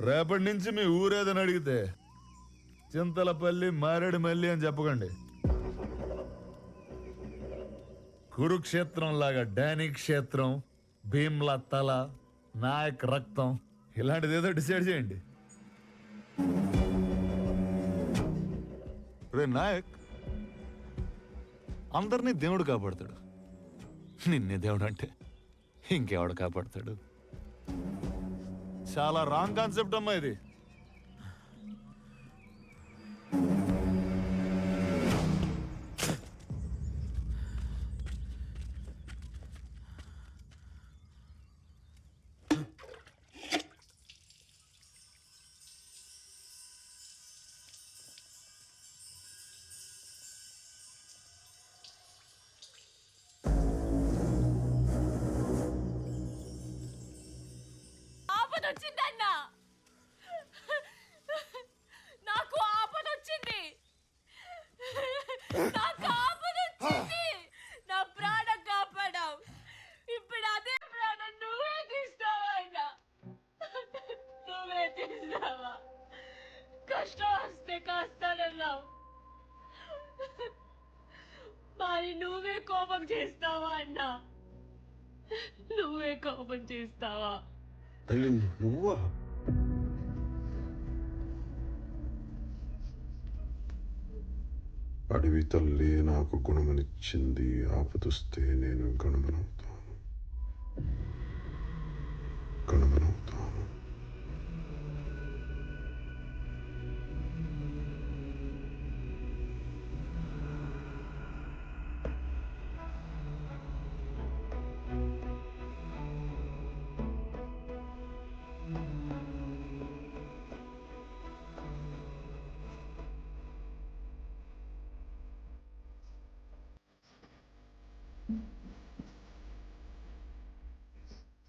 రేపటి నుంచి మీ ఊరేదని అడిగితే చింతలపల్లి మారేడుమల్లి అని చెప్పకండి. కురుక్షేత్రం లాగా డానీ క్షేత్రం, భీమ్లా తల, నాయక్ రక్తం ఇలాంటిది ఏదో డిసైడ్ చేయండి. రే నాయక్, అందరినీ దేవుడు కాపాడతాడు, నిన్నే దేవుడు అంటే ఇంకెవడు కాపాడతాడు? చాలా రాంగ్ కాన్సెప్ట్ అమ్మా ఇది. ఆపదొచ్చిందన్నా, నాకు ఆపదొచ్చింది, నాకు ఆపదొచ్చింది. నా ప్రాణం కాపాడావు, ఇప్పుడు అదే ప్రాణం నువ్వే తీస్తావా అన్నా? నువ్వే తీస్తావా? కష్టం వస్తే కాస్తానన్నావు, మరి నువ్వే కోపం చేస్తావా అన్నా? నువ్వే కోపం చేస్తావా? తల్లి నువ్వా? అడవి తల్లి నాకు గుణమనిచ్చింది, ఆపదొస్తే నేను గణమనవుతాను, గణమనవుతాను.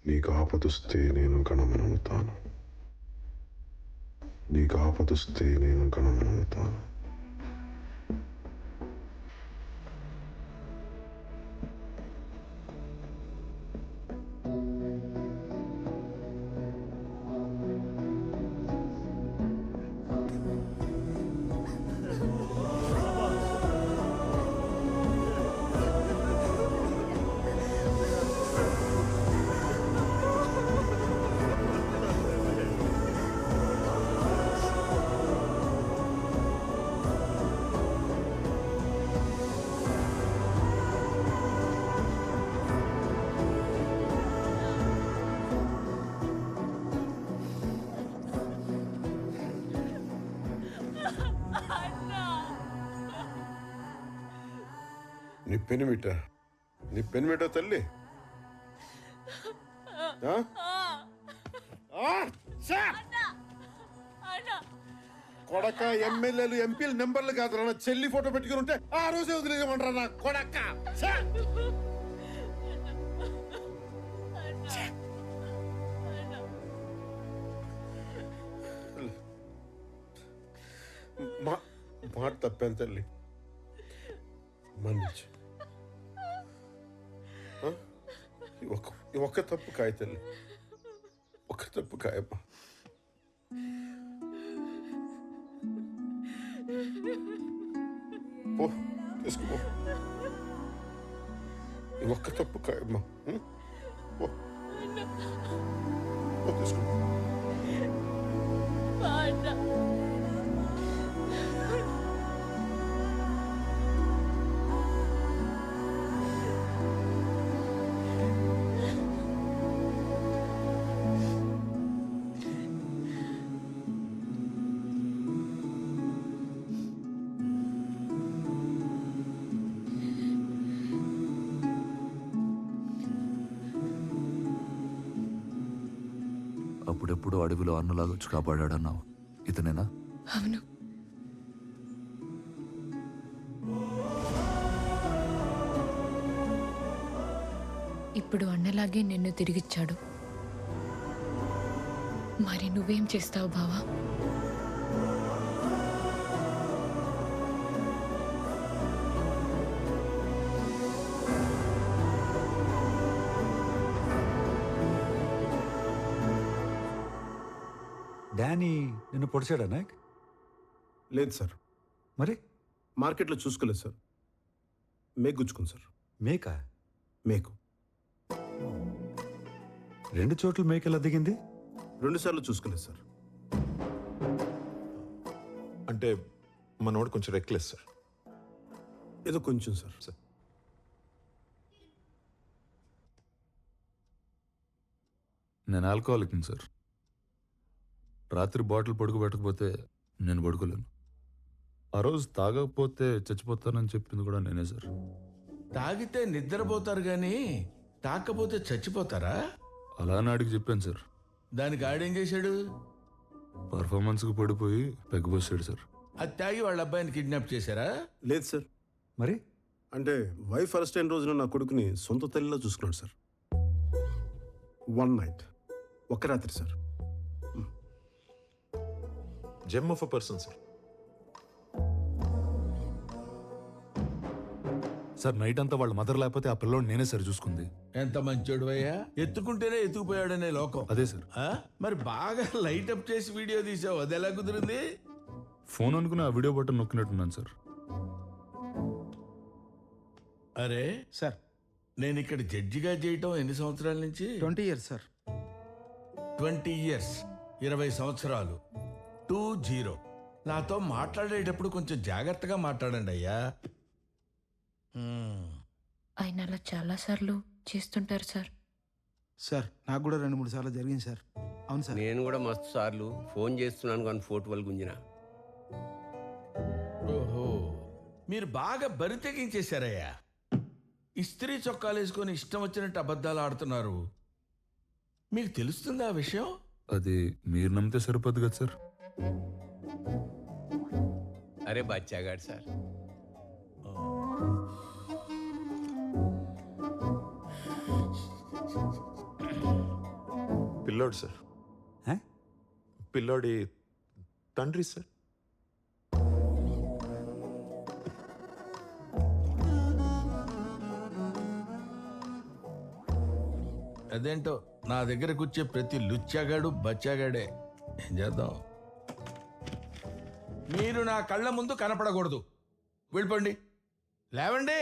నీకు ఆపదొస్తే నేను గణమనవుతాను, నీకు ఆపదొస్తే నేను గణమనవుతాను. నీ పెనిమిట తల్లి. కొడక ఎమ్మెల్యేలు ఎంపీలు నెంబర్లు కాదు, నా చెల్లి ఫోటో పెట్టుకుని ఉంటే ఆ రోజే వదిలేయమంటారా నా కొడక? మాట తప్పాను తల్లి, మన్నించు. ఒక్క తప్పు కాయ తల్లి, ఒక్క తప్పు కాయమ్మా. పో తీసుకో, ఒక్క తప్పు కాయమ్మా. తీసుకో. అప్పుడెప్పుడు అడవిలో అన్నలాగా వచ్చి కాపాడాడన్నావు, ఇతనేనా? అవును. ఇప్పుడు అన్నలాగే నిన్ను తిరిగిచ్చాడు, మరి నువ్వేం చేస్తావు బావా? డానీ నిన్ను పొడిచాడా నాయక్? లేదు సార్, మరి మార్కెట్లో చూసుకోలేదు సార్. మేకు గుచ్చుకుంది సార్. మేకా? మేకు 2 చోట్ల మేక ఎలా దిగింది? 2 సార్లు చూసుకోలేదు సార్. అంటే మనోడు కొంచెం రెక్లెస్ సార్. ఏదో కొంచెం సార్. నేను ఆల్కహాలిక్ని సార్. రాత్రి బాటిల్ పడుకోబెట్టకపోతే నేను పడుకోలేను. ఆ రోజు తాగకపోతే చచ్చిపోతానని చెప్పింది కూడా నేనే సార్. తాగితే నిద్రపోతారు గాని తాకపోతే చచ్చిపోతారా? అలా నాడికి చెప్పాను సార్. దానికి ఆడేం చేశాడు? పర్ఫార్మెన్స్కి పడిపోయి పెగ్గబోసాడు సార్. అది తాగి వాళ్ళ అబ్బాయిని కిడ్నాప్ చేశారా? లేదు సార్. మరి అంటే వైఫ్ అరెస్ట్ అయిన రోజున నా కొడుకుని సొంత తల్లిలో చూసుకున్నాడు సార్. 1 నైట్, ఒక్క రాత్రి sir. Gem of a person sir. Sir night అంతా వాళ్ళ మదర్ లేకపోతే ఆ పిల్లోడు నేనే సార్ చూసుకుంది. ఎంత మంచోడు అయ్యా, ఎత్తుకుంటేనే ఎత్తుకుపోయాడనే లోకం. అదే సార్. ఆ? మరి బాగా లైట్ అప్ చేసి వీడియో తీసావు, అది ఎలా కుదిరింది? ఫోన్ అనుకుని ఆ వీడియో బటన్ నొక్కినట్టున్నాను సార్. అరే సార్, నేను ఇక్కడ జడ్జిగా చేయటం ఎన్ని సంవత్సరాల నుంచి? 20 years సార్. 20 years, 20 సంవత్సరాలు. 20. నాతో మాట్లాడేటప్పుడు కొంచెం జాగ్రత్తగా మాట్లాడండి అయ్యా. ఆయన అలా చాలాసార్లు చేస్తుంటారు సార్. సార్ నాకు కూడా 2-3 సార్లు జరిగింది సార్. అవును సార్. నేను కూడా మస్తు సార్లు ఫోన్ చేస్తున్నాను కానీ ఫోటోలు గుంజిన. ఓహో, మీరు బాగా బరి తెగించేశారయ్యా. ఇస్త్రీ చొక్కాలు వేసుకొని ఇష్టం వచ్చినట్టు అబద్ధాలు ఆడుతున్నారు. మీకు తెలుస్తుందా ఆ విషయం? అది మీరు నమ్మితే సరిపోదు కదా సార్. అరే బచ్చాగాడు సార్. పిల్లోడు సార్. హ? పిల్లోడి తండ్రి సార్. అదేంటో నా దగ్గరకు వచ్చే ప్రతి లుచ్చాగాడు బచ్చాగాడే. ఏం చేద్దాం? మీరు నా కళ్ళ ముందు కనపడకూడదు. వెళ్ళిపోండి, లేవండి.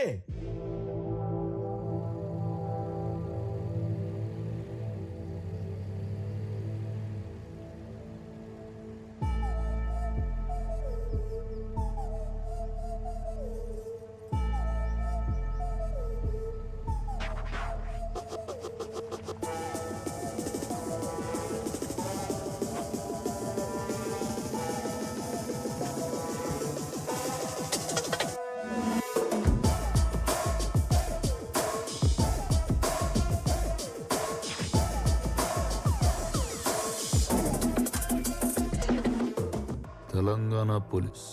తెలంగాణ పోలీస్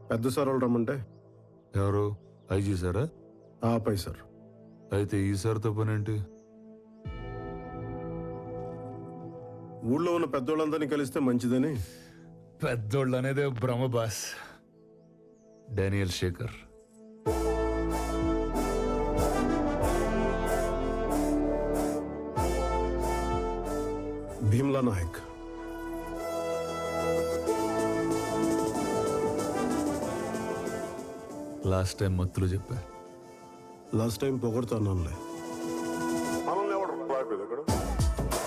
పెద్ద సార్ వాళ్ళు రమ్మంటే ఎవరు? ఐజీ సారా? పై సార్. అయితే ఈ సార్తో పని ఏంటి? ఊళ్ళో ఉన్న పెద్దోళ్ళందరినీ కలిస్తే మంచిదని. పెద్దోళ్ళు అనేదే భ్రమ boss. Daniel Shekar. Bheemla Nayak. Last time మత్తులు చెప్పా. Last time పొగడుతున్నానులే.